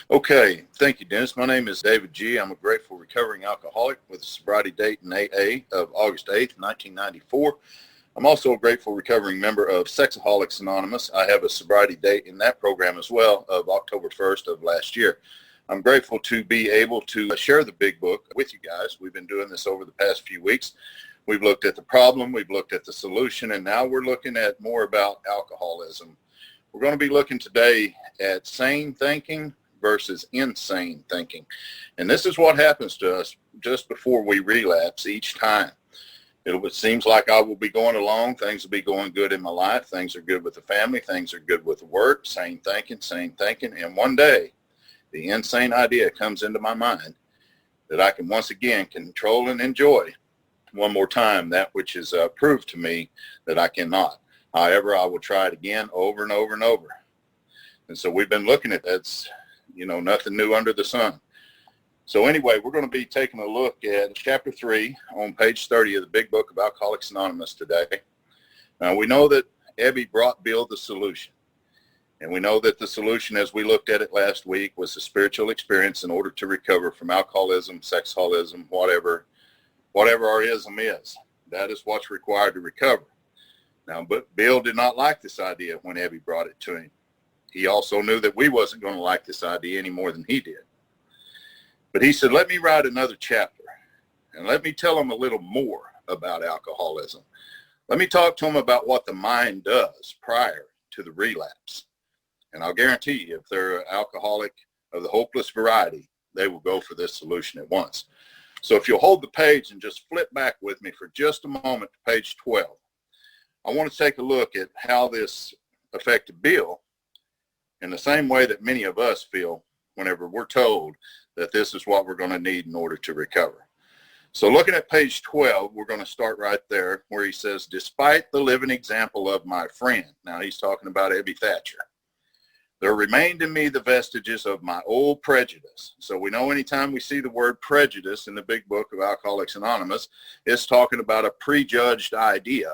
Okay, thank you, Dennis. My name is David G. I'm a grateful recovering alcoholic with a sobriety date in AA of August 8th, 1994. I'm also a grateful recovering member of Sexaholics Anonymous. I have a sobriety date in that program as well of October 1st of last year. I'm grateful to be able to share the big book with you guys. We've been doing this over the past few weeks. We've looked at the problem, we've looked at the solution, and now we're looking at more about alcoholism. We're going to be looking today at sane thinking versus insane thinking. And this is what happens to us just before we relapse each time. It seems like I will be going along, things will be going good in my life, things are good with the family, things are good with the work, sane thinking, and one day the insane idea comes into my mind that I can once again control and enjoy one more time that which is proved to me that I cannot. However, I will try it again over and over and over. And so we've been looking at that's nothing new under the sun. So anyway, we're going to be taking a look at chapter 3 on page 30 of the big book of Alcoholics Anonymous today. Now, we know that A.A. brought Bill the solution. And we know that the solution, as we looked at it last week, was a spiritual experience in order to recover from alcoholism, sexaholism, whatever our ism is. That is what's required to recover. Now, but Bill did not like this idea when A.A. brought it to him. He also knew that we wasn't going to like this idea any more than he did. But he said, let me write another chapter and let me tell him a little more about alcoholism. Let me talk to him about what the mind does prior to the relapse. And I'll guarantee you, if they're an alcoholic of the hopeless variety, they will go for this solution at once. So if you'll hold the page and just flip back with me for just a moment to page 12, I want to take a look at how this affected Bill in the same way that many of us feel whenever we're told that this is what we're going to need in order to recover. So looking at page 12, we're going to start right there where he says, despite the living example of my friend. Now he's talking about A.A. Thatcher. There remained in me the vestiges of my old prejudice. So we know anytime we see the word prejudice in the big book of Alcoholics Anonymous, it's talking about a prejudged idea.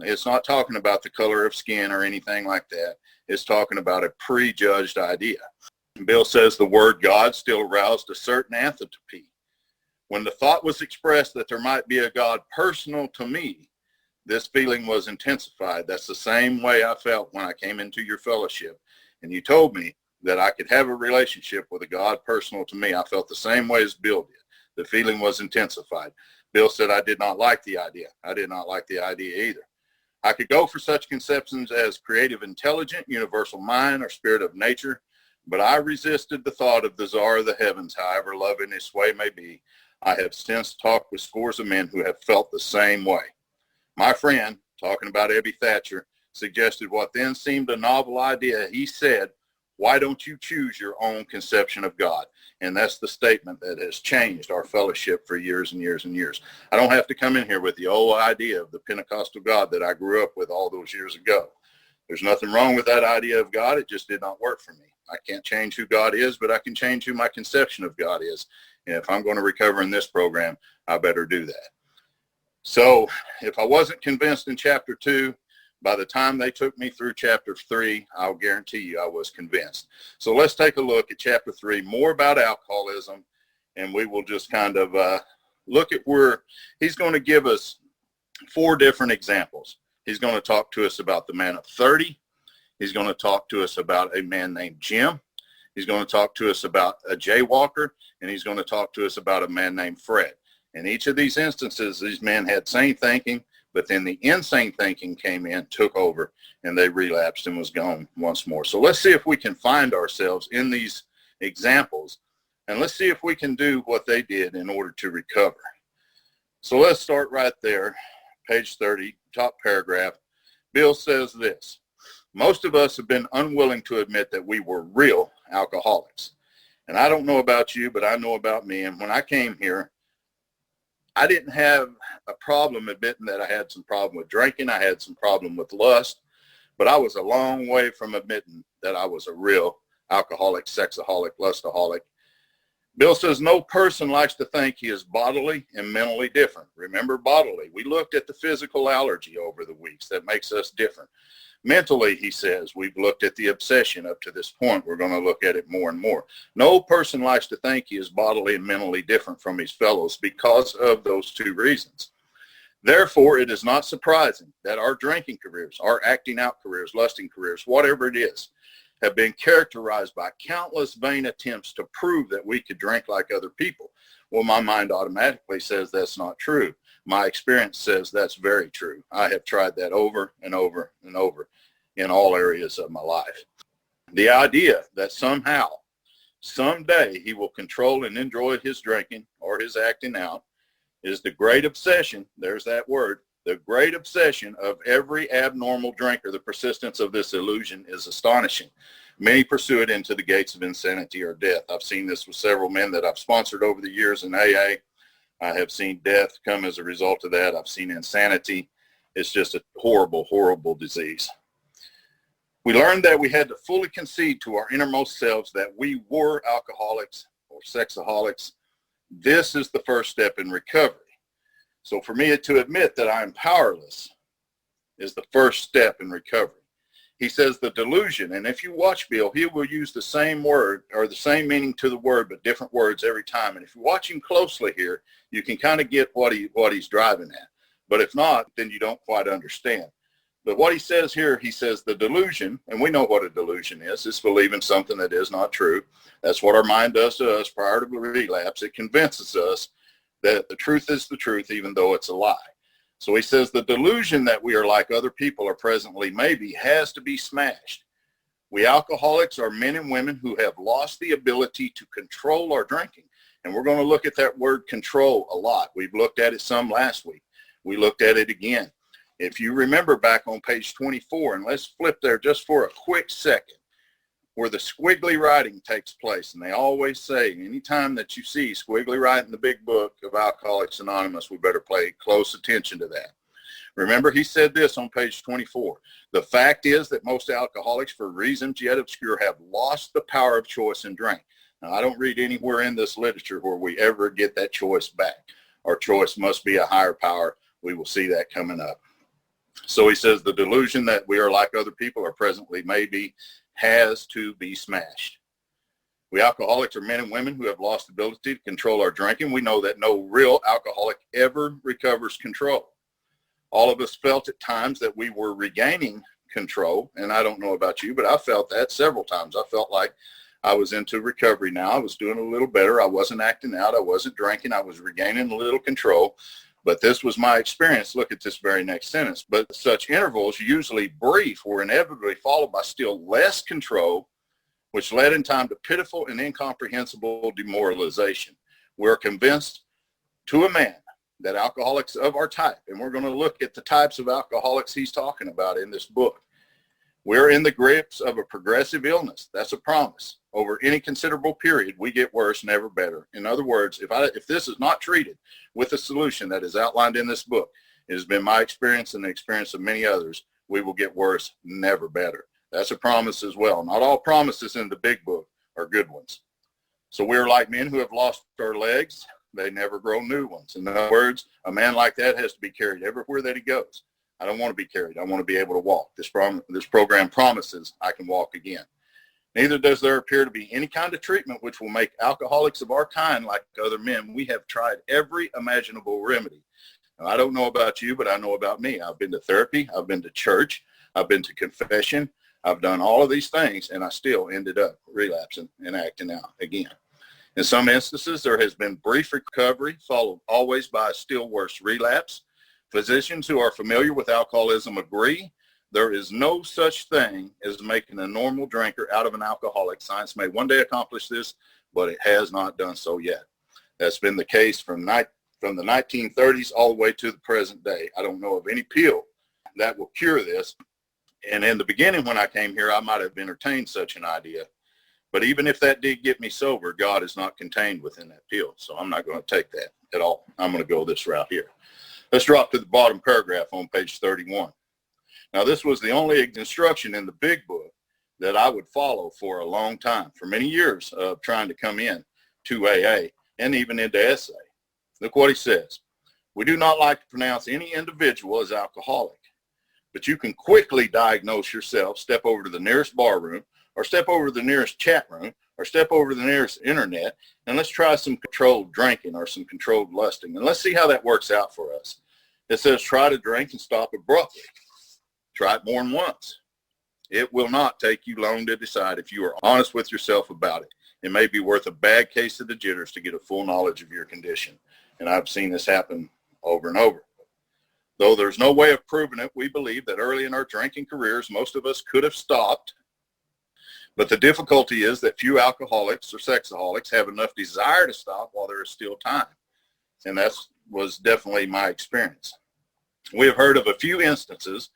It's not talking about the color of skin or anything like that. It's talking about a prejudged idea. Bill says the word God still aroused a certain antipathy. When the thought was expressed that there might be a God personal to me, this feeling was intensified. That's the same way I felt when I came into your fellowship. And you told me that I could have a relationship with a God personal to me. I felt the same way as Bill did. The feeling was intensified. Bill said I did not like the idea. I did not like the idea either. I could go for such conceptions as creative intelligence, universal mind, or spirit of nature, but I resisted the thought of the czar of the heavens, however loving his sway may be. I have since talked with scores of men who have felt the same way. My friend, talking about A.A. Thatcher, suggested what then seemed a novel idea. He said, why don't you choose your own conception of God? And that's the statement that has changed our fellowship for years and years and years. I don't have to come in here with the old idea of the Pentecostal God that I grew up with all those years ago. There's nothing wrong with that idea of God. It just did not work for me. I can't change who God is, but I can change who my conception of God is. And if I'm going to recover in this program, I better do that. So if I wasn't convinced in chapter 2, by the time they took me through chapter 3, I'll guarantee you I was convinced. So let's take a look at chapter 3, more about alcoholism, and we will just kind of look at where he's going to give us 4 different examples. He's going to talk to us about the man of 30. He's going to talk to us about a man named Jim. He's going to talk to us about a jaywalker, and he's going to talk to us about a man named Fred. In each of these instances, these men had sane thinking, but then the insane thinking came in, took over, and they relapsed and was gone once more. So let's see if we can find ourselves in these examples, and let's see if we can do what they did in order to recover. So let's start right there, page 30, top paragraph. Bill says this: most of us have been unwilling to admit that we were real alcoholics. And I don't know about you, but I know about me. And when I came here, I didn't have a problem admitting that I had some problem with drinking. I had some problem with lust, but I was a long way from admitting that I was a real alcoholic, sexaholic, lustaholic. Bill says no person likes to think he is bodily and mentally different. Remember bodily. We looked at the physical allergy over the weeks that makes us different. Mentally, he says, we've looked at the obsession up to this point. We're going to look at it more and more. No person likes to think he is bodily and mentally different from his fellows because of those two reasons. Therefore, it is not surprising that our drinking careers, our acting out careers, lusting careers, whatever it is, have been characterized by countless vain attempts to prove that we could drink like other people. Well, my mind automatically says that's not true. My experience says that's very true. I have tried that over and over and over in all areas of my life. The idea that somehow, someday, he will control and enjoy his drinking or his acting out is the great obsession, there's that word, the great obsession of every abnormal drinker. The persistence of this illusion is astonishing. Many pursue it into the gates of insanity or death. I've seen this with several men that I've sponsored over the years in AA. I have seen death come as a result of that. I've seen insanity. It's just a horrible, horrible disease. We learned that we had to fully concede to our innermost selves that we were alcoholics or sexaholics. This is the first step in recovery. So for me to admit that I am powerless is the first step in recovery. He says the delusion, and if you watch Bill, he will use the same word or the same meaning to the word, but different words every time. And if you watch him closely here, you can kind of get what he's driving at. But if not, then you don't quite understand. But what he says here, he says the delusion, and we know what a delusion is. It's believing something that is not true. That's what our mind does to us prior to relapse. It convinces us that the truth is the truth, even though it's a lie. So he says the delusion that we are like other people or presently maybe has to be smashed. We alcoholics are men and women who have lost the ability to control our drinking. And we're going to look at that word control a lot. We've looked at it some last week. We looked at it again. If you remember back on page 24, and let's flip there just for a quick second, where the squiggly writing takes place. And they always say, anytime that you see squiggly writing in the big book of Alcoholics Anonymous, we better pay close attention to that. Remember, he said this on page 24. The fact is that most alcoholics, for reasons yet obscure, have lost the power of choice in drink. Now, I don't read anywhere in this literature where we ever get that choice back. Our choice must be a higher power. We will see that coming up. So he says the delusion that we are like other people or presently maybe has to be smashed. We alcoholics are men and women who have lost the ability to control our drinking. We know that no real alcoholic ever recovers control. All of us felt at times that we were regaining control, and I don't know about you, but I felt that several times. I felt like I was into recovery now. I was doing a little better. I wasn't acting out. I wasn't drinking. I was regaining a little control. But this was my experience. Look at this very next sentence. But such intervals, usually brief, were inevitably followed by still less control, which led in time to pitiful and incomprehensible demoralization. We're convinced to a man that alcoholics of our type, and we're going to look at the types of alcoholics he's talking about in this book. We're in the grips of a progressive illness. That's a promise. Over any considerable period, we get worse, never better. In other words, if this is not treated with a solution that is outlined in this book, it has been my experience and the experience of many others, we will get worse, never better. That's a promise as well. Not all promises in the big book are good ones. So we're like men who have lost their legs. They never grow new ones. In other words, a man like that has to be carried everywhere that he goes. I don't want to be carried. I want to be able to walk. This program promises I can walk again. Neither does there appear to be any kind of treatment which will make alcoholics of our kind like other men. We have tried every imaginable remedy. Now, I don't know about you, but I know about me. I've been to therapy. I've been to church. I've been to confession. I've done all of these things, and I still ended up relapsing and acting out again. In some instances, there has been brief recovery, followed always by a still worse relapse. Physicians who are familiar with alcoholism agree there is no such thing as making a normal drinker out of an alcoholic. Science may one day accomplish this, but it has not done so yet. That's been the case from the 1930s all the way to the present day. I don't know of any pill that will cure this. And in the beginning when I came here, I might have entertained such an idea. But even if that did get me sober, God is not contained within that pill. So I'm not going to take that at all. I'm going to go this route here. Let's drop to the bottom paragraph on page 31. Now, this was the only instruction in the big book that I would follow for a long time, for many years of trying to come in to AA and even into SA. Look what he says. We do not like to pronounce any individual as alcoholic. But you can quickly diagnose yourself, step over to the nearest bar room, or step over to the nearest chat room, or step over to the nearest internet, and let's try some controlled drinking or some controlled lusting. And let's see how that works out for us. It says try to drink and stop abruptly. Try it more than once. It will not take you long to decide if you are honest with yourself about it. It may be worth a bad case of the jitters to get a full knowledge of your condition. And I've seen this happen over and over. Though there's no way of proving it, we believe that early in our drinking careers, most of us could have stopped. But the difficulty is that few alcoholics or sexaholics have enough desire to stop while there is still time. And that was definitely my experience. We have heard of a few instances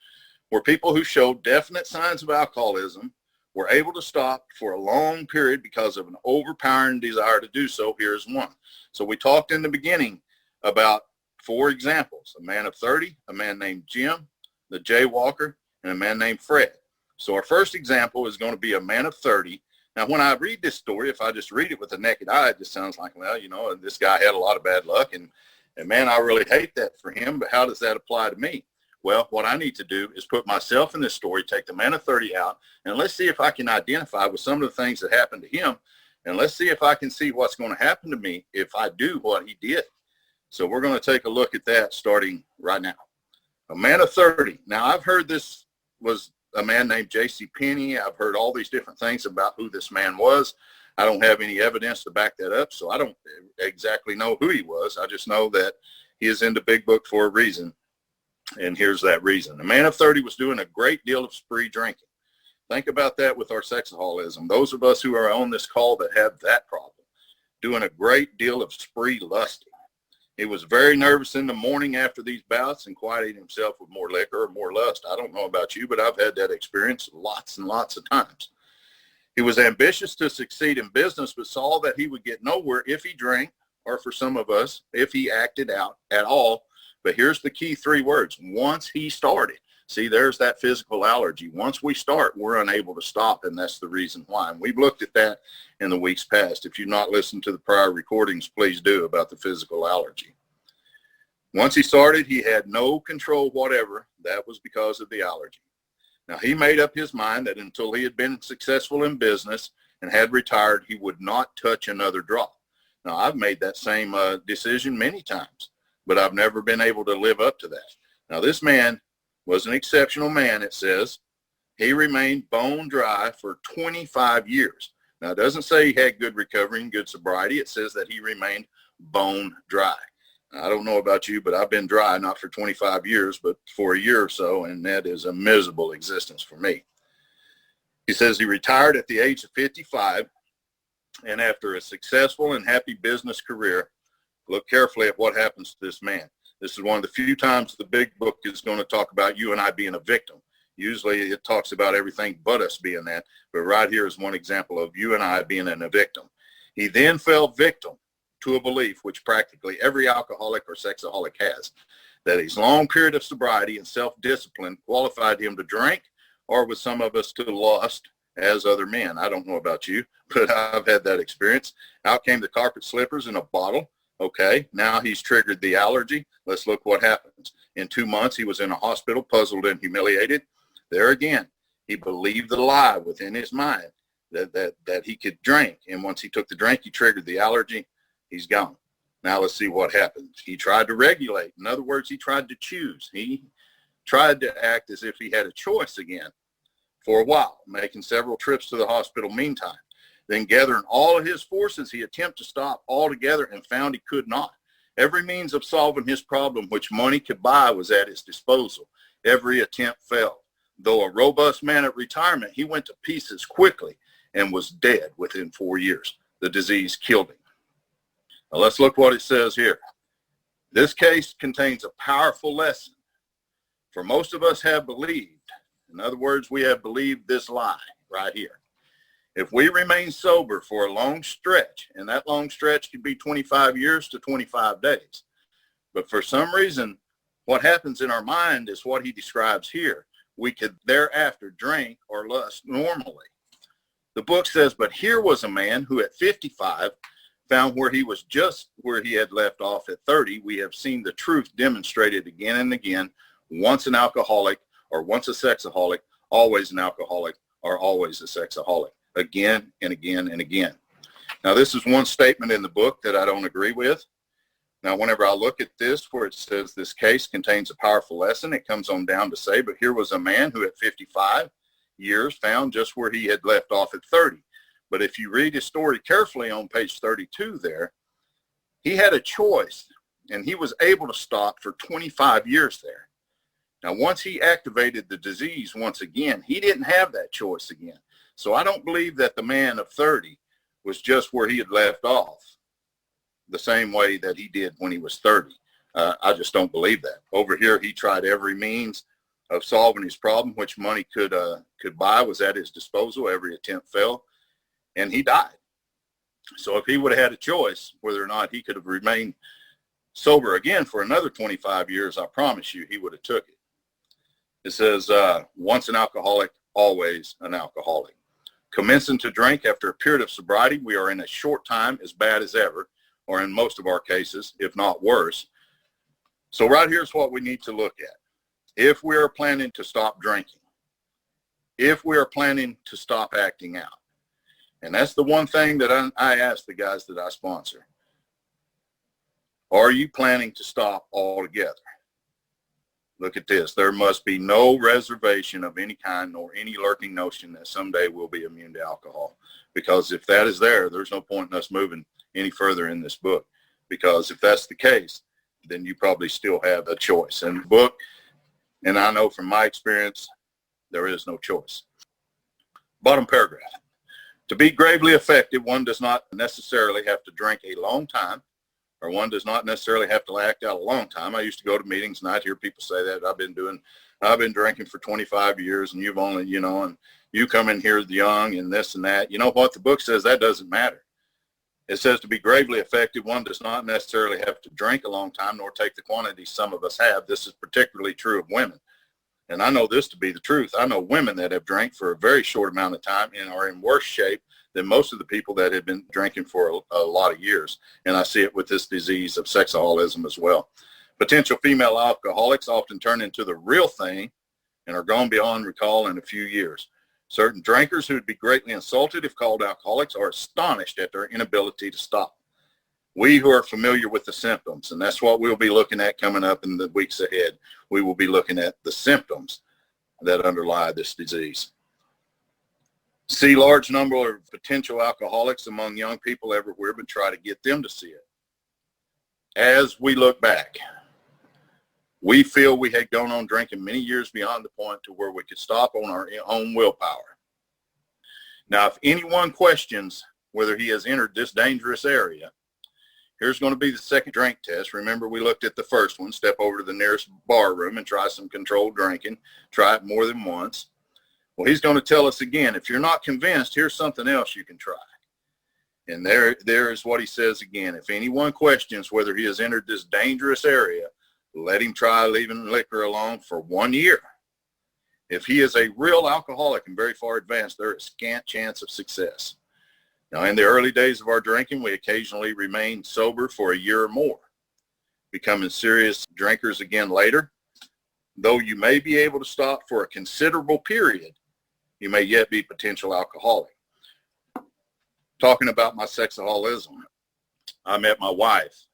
where people who showed definite signs of alcoholism were able to stop for a long period because of an overpowering desire to do so. Here's one. So we talked in the beginning about 4 examples: a man of 30, a man named Jim, the jaywalker, and a man named Fred. So our first example is going to be a man of 30. Now, when I read this story, if I just read it with the naked eye, it just sounds like, well, you know, this guy had a lot of bad luck, and man, I really hate that for him, but how does that apply to me? Well, what I need to do is put myself in this story, take the man of 30 out, and let's see if I can identify with some of the things that happened to him, and let's see if I can see what's going to happen to me if I do what he did. So we're going to take a look at that starting right now. A man of 30. Now, I've heard this was a man named J.C. Penney. I've heard all these different things about who this man was. I don't have any evidence to back that up, so I don't exactly know who he was. I just know that he is in the big book for a reason, and here's that reason. A man of 30 was doing a great deal of spree drinking. Think about that with our sexaholism. Those of us who are on this call that have that problem, doing a great deal of spree lusting. He was very nervous in the morning after these bouts and quieted himself with more liquor or more lust. I don't know about you, but I've had that experience lots and lots of times. He was ambitious to succeed in business, but saw that he would get nowhere if he drank, or for some of us, if he acted out at all. But here's the key 3 words: once he started. See, there's that physical allergy. Once we start, we're unable to stop, and that's the reason why. And we've looked at that in the weeks past. If you've not listened to the prior recordings, please do, about the physical allergy. Once he started, he had no control whatever. That was because of the allergy. Now, he made up his mind that until he had been successful in business and had retired, he would not touch another drop. Now, I've made that same decision many times, but I've never been able to live up to that. Now, this man was an exceptional man, it says. He remained bone dry for 25 years. Now, it doesn't say he had good recovery and good sobriety. It says that he remained bone dry. Now, I don't know about you, but I've been dry, not for 25 years, but for a year or so, and that is a miserable existence for me. He says he retired at the age of 55, and after a successful and happy business career, look carefully at what happens to this man. This is one of the few times the big book is going to talk about you and I being a victim. Usually it talks about everything but us being that, but right here is one example of you and I being a victim. He then fell victim to a belief, which practically every alcoholic or sexaholic has, that his long period of sobriety and self-discipline qualified him to drink, or with some of us to lust as other men. I don't know about you, but I've had that experience. Out came the carpet slippers in a bottle. Okay, now he's triggered the allergy. Let's look what happens. In 2 months, he was in a hospital, puzzled and humiliated. There again, he believed the lie within his mind that he could drink. And once he took the drink, he triggered the allergy. He's gone. Now let's see what happens. He tried to regulate. In other words, he tried to choose. He tried to act as if he had a choice again for a while, making several trips to the hospital meantime. Then gathering all of his forces, he attempted to stop altogether and found he could not. Every means of solving his problem which money could buy was at his disposal. Every attempt failed. Though a robust man at retirement, he went to pieces quickly and was dead within 4 years. The disease killed him. Now let's look what it says here. This case contains a powerful lesson. For most of us have believed. In other words, we have believed this lie right here. If we remain sober for a long stretch, and that long stretch could be 25 years to 25 days, but for some reason, what happens in our mind is what he describes here. We could thereafter drink or lust normally. The book says, but here was a man who at 55 found where he was just where he had left off at 30. We have seen the truth demonstrated again and again. Once an alcoholic, or once a sexaholic, always an alcoholic, or always a sexaholic, again and again and again. Now, this is one statement in the book that I don't agree with. Now, whenever I look at this, where it says this case contains a powerful lesson, it comes on down to say, but here was a man who at 55 years found just where he had left off at 30. But if you read his story carefully on page 32 there, he had a choice, and he was able to stop for 25 years there. Now, once he activated the disease once again, he didn't have that choice again. So I don't believe that the man of 30 was just where he had left off the same way that he did when he was 30. I just don't believe that. Over here, he tried every means of solving his problem, which money could buy was at his disposal. Every attempt failed, and he died. So if he would have had a choice whether or not he could have remained sober again for another 25 years, I promise you he would have took it. It says, once an alcoholic, always an alcoholic. Commencing to drink after a period of sobriety, we are in a short time as bad as ever, or in most of our cases, if not worse. So right here's what we need to look at. If we are planning to stop drinking, if we are planning to stop acting out, and that's the one thing that I ask the guys that I sponsor. Are you planning to stop altogether? Look at this. There must be no reservation of any kind nor any lurking notion that someday we'll be immune to alcohol. Because if that is there, there's no point in us moving any further in this book. Because if that's the case, then you probably still have a choice. In the book, and I know from my experience, there is no choice. Bottom paragraph. To be gravely effective, one does not necessarily have to drink a long time, or one does not necessarily have to act out a long time. I used to go to meetings and I'd hear people say that I've been drinking for 25 years and you've only, and you come in here young and this and that. You know what? The book says that doesn't matter. It says to be gravely effective, one does not necessarily have to drink a long time nor take the quantity some of us have. This is particularly true of women. And I know this to be the truth. I know women that have drank for a very short amount of time and are in worse shape than most of the people that have been drinking for a lot of years. And I see it with this disease of sexaholism as well. Potential female alcoholics often turn into the real thing and are gone beyond recall in a few years. Certain drinkers who would be greatly insulted if called alcoholics are astonished at their inability to stop. We who are familiar with the symptoms, and that's what we'll be looking at coming up in the weeks ahead, we will be looking at the symptoms that underlie this disease. See large number of potential alcoholics among young people everywhere, but try to get them to see it. As we look back, we feel we had gone on drinking many years beyond the point to where we could stop on our own willpower. Now, if anyone questions whether he has entered this dangerous area, here's going to be the second drink test. Remember, we looked at the first one. Step over to the nearest bar room and try some controlled drinking. Try it more than once. Well, he's going to tell us again, if you're not convinced, here's something else you can try. And there is what he says again. If anyone questions whether he has entered this dangerous area, let him try leaving liquor alone for 1 year. If he is a real alcoholic and very far advanced, there is scant chance of success. Now, in the early days of our drinking, we occasionally remained sober for a year or more, becoming serious drinkers again later. Though you may be able to stop for a considerable period, you may yet be potential alcoholic. Talking about my sexaholism, I met my wife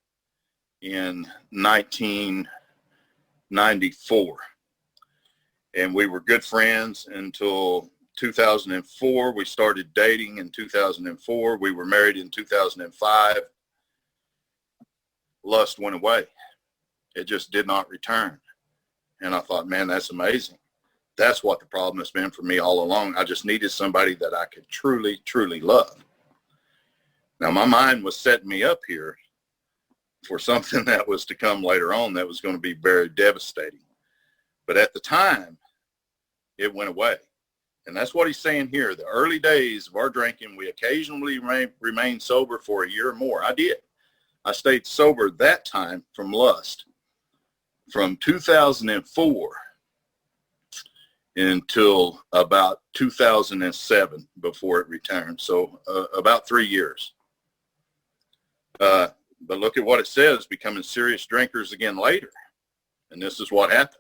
in 1994, and we were good friends until 2004. We started dating in 2004. We were married in 2005. Lust went away. It just did not return. And I thought, man, that's amazing. That's what the problem has been for me all along. I just needed somebody that I could truly, truly love. Now, my mind was setting me up here for something that was to come later on that was going to be very devastating. But at the time, it went away. And that's what he's saying here. The early days of our drinking, we occasionally remained sober for a year or more. I did. I stayed sober that time from lust from 2004 until about 2007 before it returned. So about 3 years. But look at what it says, becoming serious drinkers again later. And this is what happened.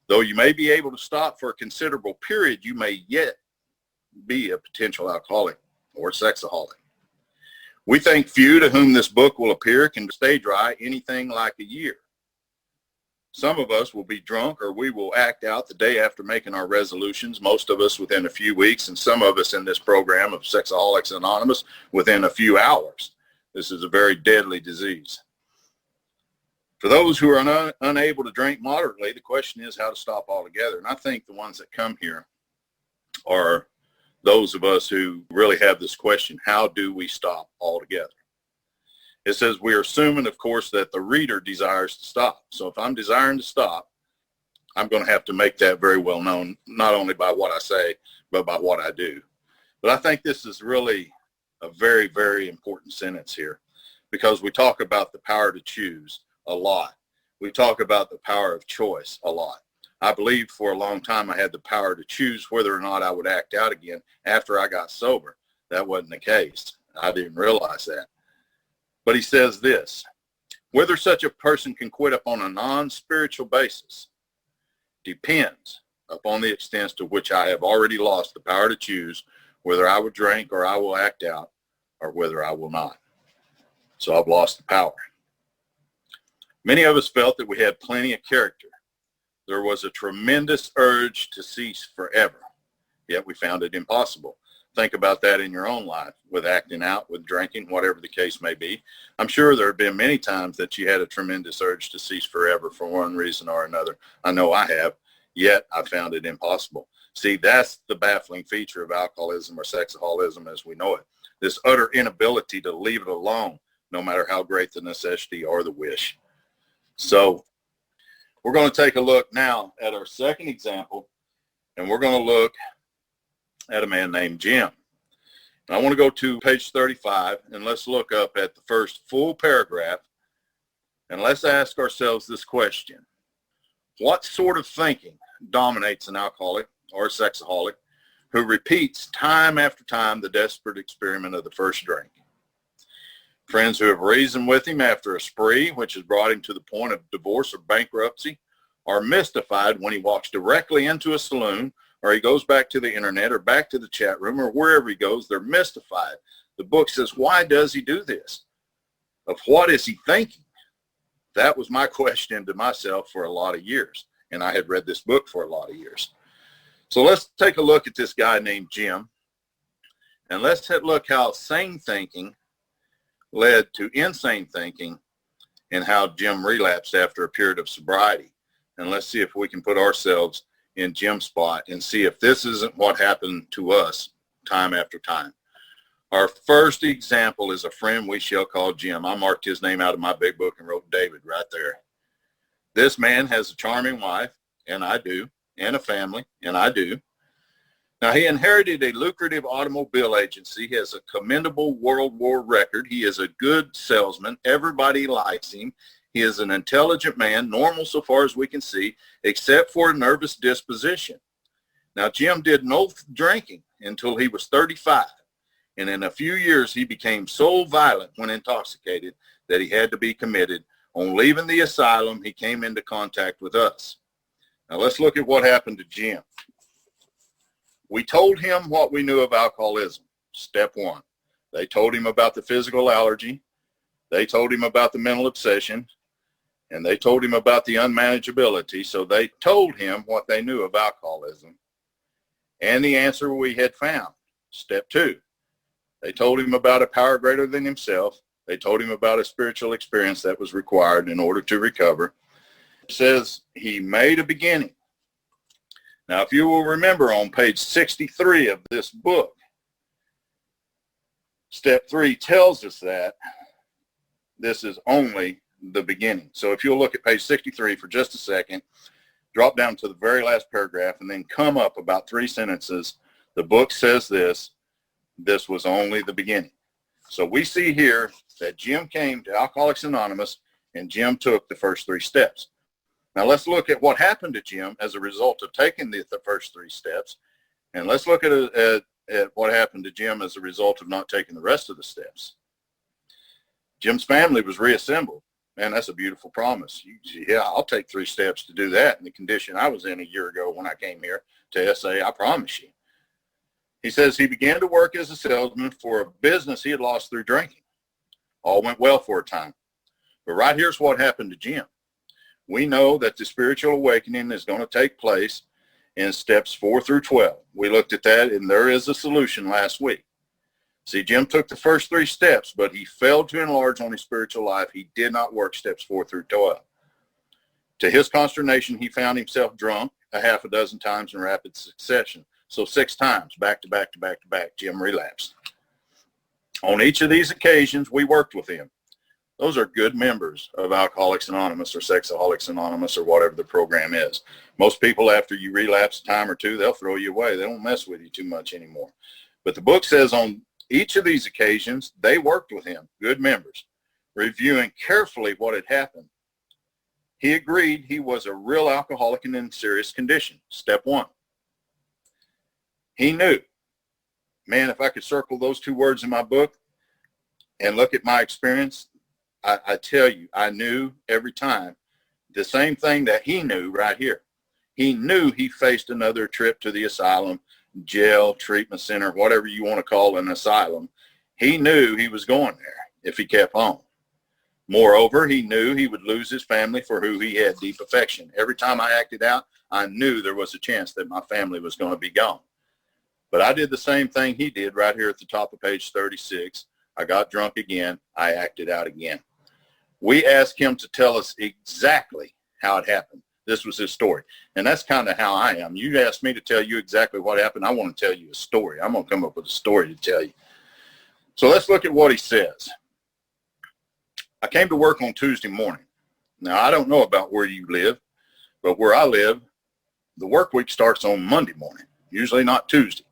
Though you may be able to stop for a considerable period, you may yet be a potential alcoholic or sexaholic. We think few to whom this book will appear can stay dry anything like a year. Some of us will be drunk, or we will act out the day after making our resolutions, most of us within a few weeks, and some of us in this program of Sexaholics Anonymous within a few hours. This is a very deadly disease. For those who are unable to drink moderately, the question is how to stop altogether. And I think the ones that come here are those of us who really have this question: how do we stop altogether? It says we're assuming, of course, that the reader desires to stop. So if I'm desiring to stop, I'm going to have to make that very well known, not only by what I say, but by what I do. But I think this is really a very, very important sentence here, because we talk about the power to choose a lot. We talk about the power of choice a lot. I believed for a long time I had the power to choose whether or not I would act out again after I got sober. That wasn't the case. I didn't realize that. But he says this: whether such a person can quit upon a non-spiritual basis depends upon the extent to which I have already lost the power to choose whether I will drink or I will act out or whether I will not. So I've lost the power. Many of us felt that we had plenty of character. There was a tremendous urge to cease forever, yet we found it impossible. Think about that in your own life, with acting out, with drinking, whatever the case may be. I'm sure there have been many times that you had a tremendous urge to cease forever for one reason or another. I know I have, yet I found it impossible. See, that's the baffling feature of alcoholism or sexaholism as we know it. This utter inability to leave it alone, no matter how great the necessity or the wish. So we're going to take a look now at our second example, and we're going to look at a man named Jim. And I want to go to page 35, and let's look up at the first full paragraph, and let's ask ourselves this question: what sort of thinking dominates an alcoholic or a sexaholic who repeats time after time the desperate experiment of the first drink? Friends who have reasoned with him after a spree, which has brought him to the point of divorce or bankruptcy, are mystified when he walks directly into a saloon, or he goes back to the internet, or back to the chat room, or wherever he goes. They're mystified. The book says, why does he do this? Of what is he thinking? That was my question to myself for a lot of years, and I had read this book for a lot of years. So let's take a look at this guy named Jim, and let's look how sane thinking led to insane thinking, and how Jim relapsed after a period of sobriety. And let's see if we can put ourselves in Jim's spot and see if this isn't what happened to us time after time. Our first example is a friend we shall call Jim. I marked his name out of my big book and wrote David right there. This man has a charming wife, and I do, and a family, and I do. Now, he inherited a lucrative automobile agency. He has a commendable World War record. He is a good salesman. Everybody likes him. He is an intelligent man, normal so far as we can see, except for a nervous disposition. Now, Jim did no drinking until he was 35, and in a few years he became so violent when intoxicated that he had to be committed. On leaving the asylum, he came into contact with us. Now, let's look at what happened to Jim. We told him what we knew of alcoholism. Step one. They told him about the physical allergy. They told him about the mental obsession. And they told him about the unmanageability. So they told him what they knew of alcoholism and the answer we had found. Step two. They told him about a power greater than himself. They told him about a spiritual experience that was required in order to recover. It says he made a beginning. Now, if you will remember on page 63 of this book, step 3 tells us that this is only the beginning. So if you'll look at page 63 for just a second, drop down to the very last paragraph, and then come up about 3 sentences. The book says this was only the beginning. So we see here that Jim came to Alcoholics Anonymous, and Jim took the first 3 steps. Now let's look at what happened to Jim as a result of taking the first 3 steps. And let's look at what happened to Jim as a result of not taking the rest of the steps. Jim's family was reassembled. Man, that's a beautiful promise. Yeah, I'll take 3 steps to do that in the condition I was in a year ago when I came here to SA. I promise you. He says he began to work as a salesman for a business he had lost through drinking. All went well for a time. But right here's what happened to Jim. We know that the spiritual awakening is going to take place in steps 4 through 12. We looked at that, and there is a solution last week. See, Jim took the first 3 steps, but he failed to enlarge on his spiritual life. He did not work steps 4 through 12. To his consternation, he found himself drunk a half a dozen times in rapid succession. So 6 times, back to back to back to back, Jim relapsed. On each of these occasions, we worked with him. Those are good members of Alcoholics Anonymous or Sexaholics Anonymous or whatever the program is. Most people, after you relapse a time or 2, they'll throw you away. They don't mess with you too much anymore. But the book says on each of these occasions, they worked with him, good members, reviewing carefully what had happened. He agreed he was a real alcoholic and in serious condition. Step 1. He knew. Man, if I could circle those 2 words in my book and look at my experience, I tell you, I knew every time the same thing that he knew right here. He knew he faced another trip to the asylum, jail, treatment center, whatever you want to call an asylum. He knew he was going there if he kept on. Moreover, he knew he would lose his family for who he had deep affection. Every time I acted out, I knew there was a chance that my family was going to be gone. But I did the same thing he did right here at the top of page 36. I got drunk again. I acted out again. We asked him to tell us exactly how it happened. This was his story. And that's kind of how I am. You asked me to tell you exactly what happened. I want to tell you a story. I'm going to come up with a story to tell you. So let's look at what he says. I came to work on Tuesday morning. Now, I don't know about where you live, but where I live, the work week starts on Monday morning, usually not Tuesday.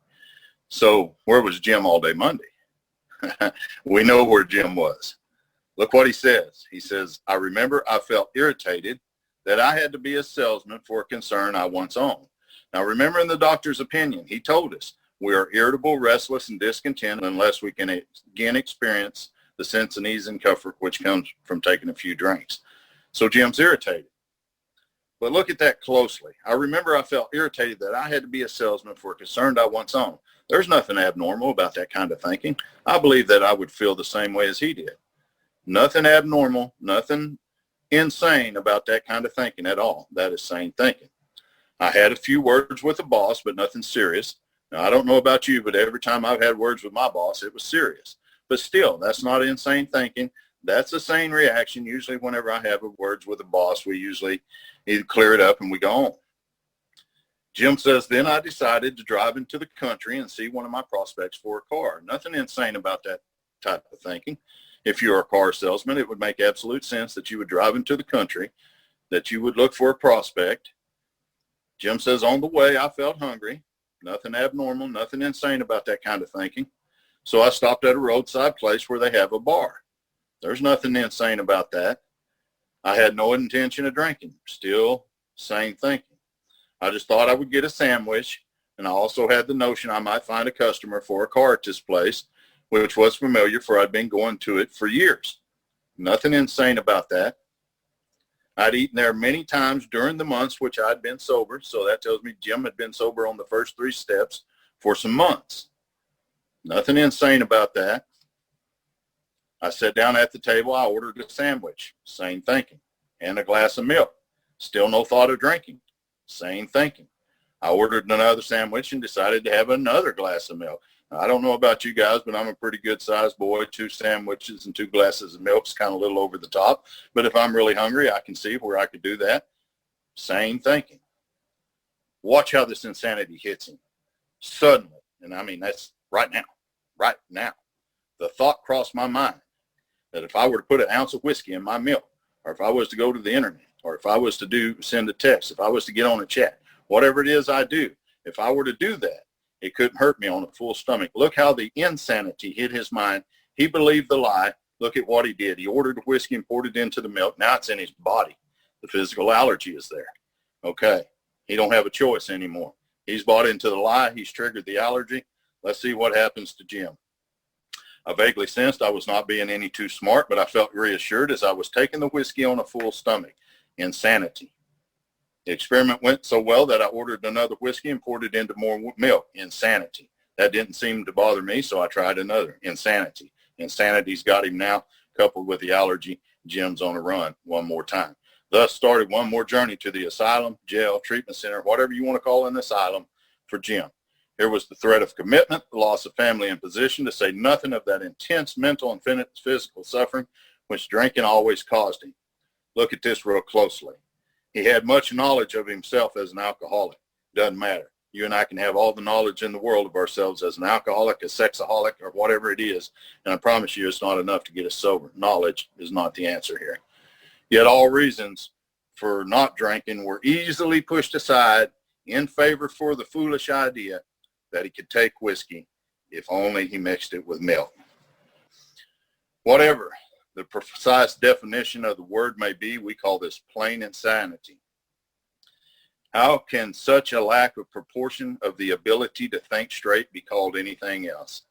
So where was Jim all day Monday? We know where Jim was. Look what he says. He says, I remember I felt irritated that I had to be a salesman for a concern I once owned. Now, remember in the doctor's opinion, he told us we are irritable, restless, and discontent unless we can again experience the sense of ease and comfort which comes from taking a few drinks. So Jim's irritated. But look at that closely. I remember I felt irritated that I had to be a salesman for a concern I once owned. There's nothing abnormal about that kind of thinking. I believe that I would feel the same way as he did. Nothing abnormal, nothing insane about that kind of thinking at all. That is sane thinking. I had a few words with the boss, but nothing serious. Now, I don't know about you, but every time I've had words with my boss, it was serious. But still, that's not insane thinking. That's a sane reaction. Usually whenever I have words with a boss, we usually either clear it up and we go on. Jim says, then I decided to drive into the country and see one of my prospects for a car. Nothing insane about that type of thinking. If you're a car salesman, it would make absolute sense that you would drive into the country, that you would look for a prospect. Jim says, on the way, I felt hungry. Nothing abnormal, nothing insane about that kind of thinking. So I stopped at a roadside place where they have a bar. There's nothing insane about that. I had no intention of drinking. Still sane thinking. I just thought I would get a sandwich, and I also had the notion I might find a customer for a car at this place, which was familiar, for I'd been going to it for years. Nothing insane about that. I'd eaten there many times during the months which I'd been sober, so that tells me Jim had been sober on the first 3 steps for some months. Nothing insane about that. I sat down at the table. I ordered a sandwich. Sane thinking. And a glass of milk. Still no thought of drinking. Sane thinking. I ordered another sandwich and decided to have another glass of milk. Now, I don't know about you guys, but I'm a pretty good sized boy. 2 sandwiches and 2 glasses of milk is kind of a little over the top. But if I'm really hungry, I can see where I could do that. Sane thinking. Watch how this insanity hits him. Suddenly, and I mean that's right now, the thought crossed my mind that if I were to put an ounce of whiskey in my milk, or if I was to go to the internet, or if I was to send a text, if I was to get on a chat, whatever it is I do, if I were to do that, it couldn't hurt me on a full stomach. Look how the insanity hit his mind. He believed the lie. Look at what he did. He ordered the whiskey and poured it into the milk. Now it's in his body. The physical allergy is there. Okay. He don't have a choice anymore. He's bought into the lie. He's triggered the allergy. Let's see what happens to Jim. I vaguely sensed I was not being any too smart, but I felt reassured as I was taking the whiskey on a full stomach. Insanity. The experiment went so well that I ordered another whiskey and poured it into more milk. Insanity. That didn't seem to bother me, so I tried another. Insanity. Insanity's got him now, coupled with the allergy. Jim's on a run one more time. Thus started one more journey to the asylum, jail, treatment center, whatever you want to call an asylum for Jim. Here was the threat of commitment, the loss of family and position, to say nothing of that intense mental and physical suffering which drinking always caused him. Look at this real closely. He had much knowledge of himself as an alcoholic. Doesn't matter. You and I can have all the knowledge in the world of ourselves as an alcoholic, a sexaholic, or whatever it is, and I promise you it's not enough to get us sober. Knowledge is not the answer here. Yet all reasons for not drinking were easily pushed aside in favor for the foolish idea that he could take whiskey if only he mixed it with milk. Whatever the precise definition of the word may be, we call this plain insanity. How can such a lack of proportion of the ability to think straight be called anything else?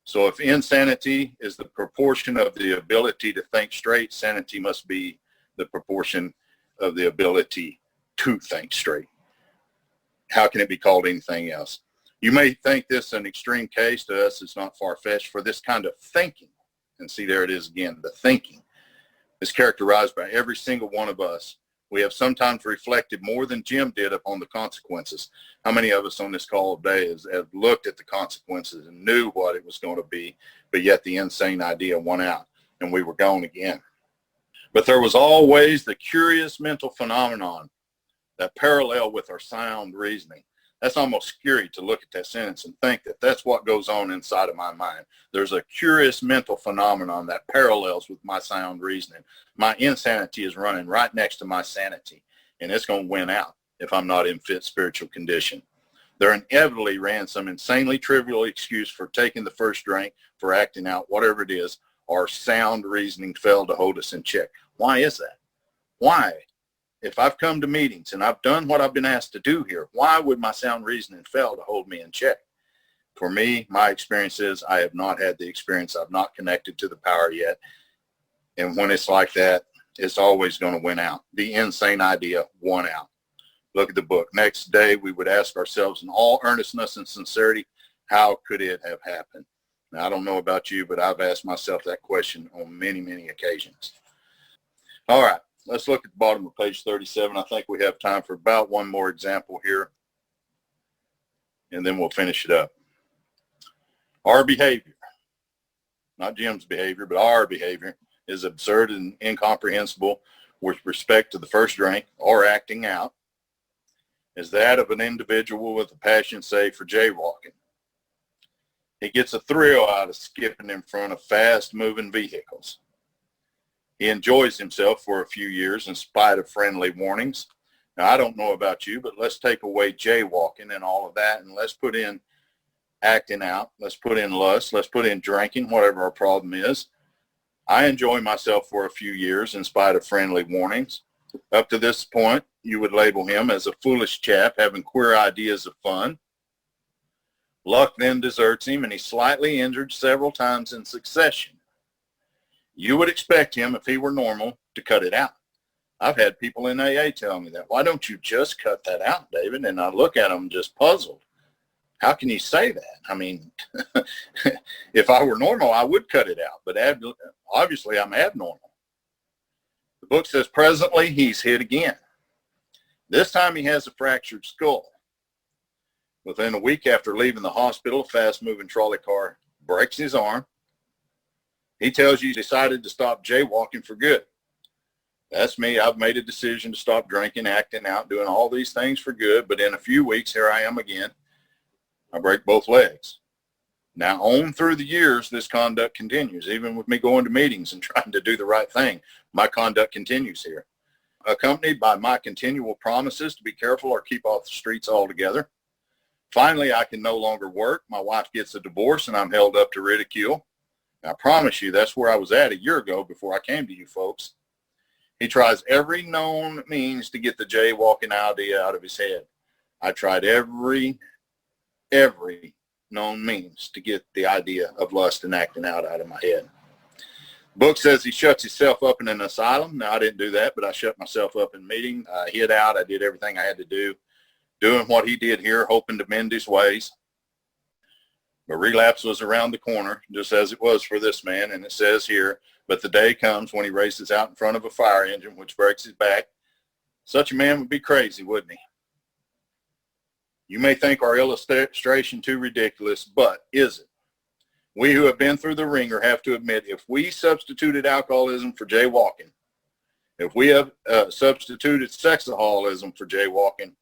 So if insanity is the proportion of the ability to think straight, sanity must be the proportion of the ability to think straight. How can it be called anything else? You may think this an extreme case. To us, it's not far-fetched. For this kind of thinking, and see, there it is again, the thinking is characterized by every single one of us. We have sometimes reflected more than Jim did upon the consequences. How many of us on this call today have looked at the consequences and knew what it was going to be, but yet the insane idea won out and we were gone again? But there was always the curious mental phenomenon that parallel with our sound reasoning. That's almost scary to look at that sentence and think that that's what goes on inside of my mind. There's a curious mental phenomenon that parallels with my sound reasoning. My insanity is running right next to my sanity, and it's going to win out if I'm not in fit spiritual condition. There inevitably ran some insanely trivial excuse for taking the first drink, for acting out, whatever it is. Our sound reasoning failed to hold us in check. Why is that? Why? If I've come to meetings and I've done what I've been asked to do here, why would my sound reasoning fail to hold me in check? For me, my experience is I have not had the experience. I've not connected to the power yet. And when it's like that, it's always going to win out. The insane idea won out. Look at the book. Next day, we would ask ourselves in all earnestness and sincerity, how could it have happened? Now, I don't know about you, but I've asked myself that question on many, many occasions. All right. Let's look at the bottom of page 37. I think we have time for about one more example here, and then we'll finish it up. Our behavior, not Jim's behavior, but our behavior is absurd and incomprehensible with respect to the first drink or acting out, is that of an individual with a passion, say, for jaywalking. He gets a thrill out of skipping in front of fast-moving vehicles. He enjoys himself for a few years in spite of friendly warnings. Now, I don't know about you, but let's take away jaywalking and all of that, and let's put in acting out. Let's put in lust. Let's put in drinking, whatever our problem is. I enjoy myself for a few years in spite of friendly warnings. Up to this point, you would label him as a foolish chap having queer ideas of fun. Luck then deserts him, and he's slightly injured several times in succession. You would expect him, if he were normal, to cut it out. I've had people in AA tell me that. Why don't you just cut that out, David? And I look at them just puzzled. How can you say that? I mean, if I were normal, I would cut it out. But obviously, I'm abnormal. The book says presently he's hit again. This time he has a fractured skull. Within a week after leaving the hospital, a fast-moving trolley car breaks his arm. He tells you he decided to stop jaywalking for good. That's me. I've made a decision to stop drinking, acting out, doing all these things for good. But in a few weeks, here I am again. I break both legs. Now, on through the years, this conduct continues. Even with me going to meetings and trying to do the right thing, my conduct continues here. Accompanied by my continual promises to be careful or keep off the streets altogether. Finally, I can no longer work. My wife gets a divorce and I'm held up to ridicule. I promise you, that's where I was at a year ago before I came to you folks. He tries every known means to get the jaywalking idea out of his head. I tried every known means to get the idea of lust and acting out of my head. The book says he shuts himself up in an asylum. Now, I didn't do that, but I shut myself up in meeting. I hid out. I did everything I had to do, doing what he did here, hoping to mend his ways. But relapse was around the corner, just as it was for this man. And it says here, but the day comes when he races out in front of a fire engine, which breaks his back. Such a man would be crazy, wouldn't he? You may think our illustration too ridiculous, but is it? We who have been through the ringer have to admit, if we substituted alcoholism for jaywalking, if we have substituted sexaholism for jaywalking,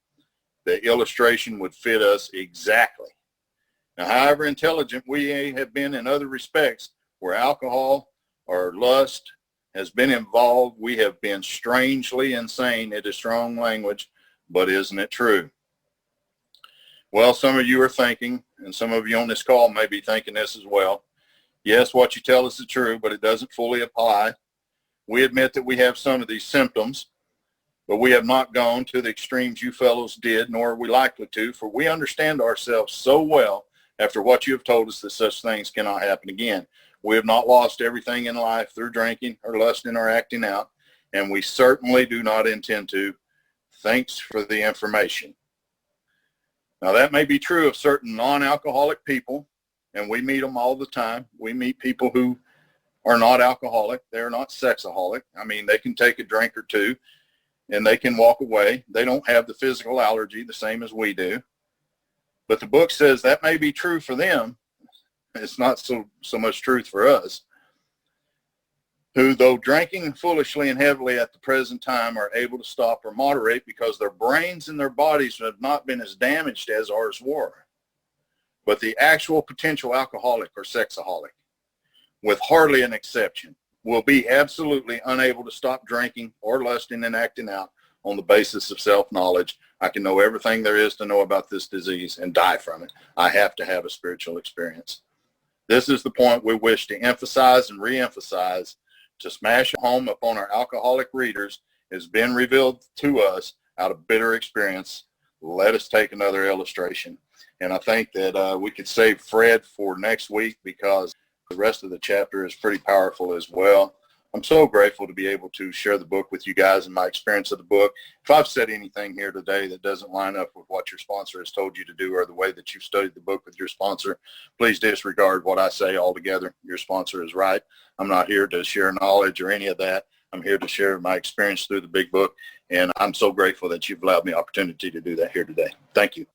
the illustration would fit us exactly. Now, however intelligent we have been in other respects, where alcohol or lust has been involved, we have been strangely insane. It is strong language, but isn't it true? Well, some of you are thinking, and some of you on this call may be thinking this as well. Yes, what you tell us is true, but it doesn't fully apply. We admit that we have some of these symptoms, but we have not gone to the extremes you fellows did, nor are we likely to, for we understand ourselves so well after what you have told us that such things cannot happen again. We have not lost everything in life through drinking or lusting or acting out, and we certainly do not intend to. Thanks for the information. Now, that may be true of certain non-alcoholic people, and we meet them all the time. We meet people who are not alcoholic. They're not sexaholic. I mean, they can take a drink or two, and they can walk away. They don't have the physical allergy the same as we do. But the book says that may be true for them. It's not so much truth for us, who, though drinking foolishly and heavily at the present time, are able to stop or moderate because their brains and their bodies have not been as damaged as ours were. But the actual potential alcoholic or sexaholic, with hardly an exception, will be absolutely unable to stop drinking or lusting and acting out on the basis of self-knowledge. I can know everything there is to know about this disease and die from it. I have to have a spiritual experience. This is the point we wish to emphasize and re-emphasize. To smash home upon our alcoholic readers has been revealed to us out of bitter experience. Let us take another illustration. And I think that we could save Fred for next week, because the rest of the chapter is pretty powerful as well. I'm so grateful to be able to share the book with you guys and my experience of the book. If I've said anything here today that doesn't line up with what your sponsor has told you to do or the way that you've studied the book with your sponsor, please disregard what I say altogether. Your sponsor is right. I'm not here to share knowledge or any of that. I'm here to share my experience through the big book, and I'm so grateful that you've allowed me the opportunity to do that here today. Thank you.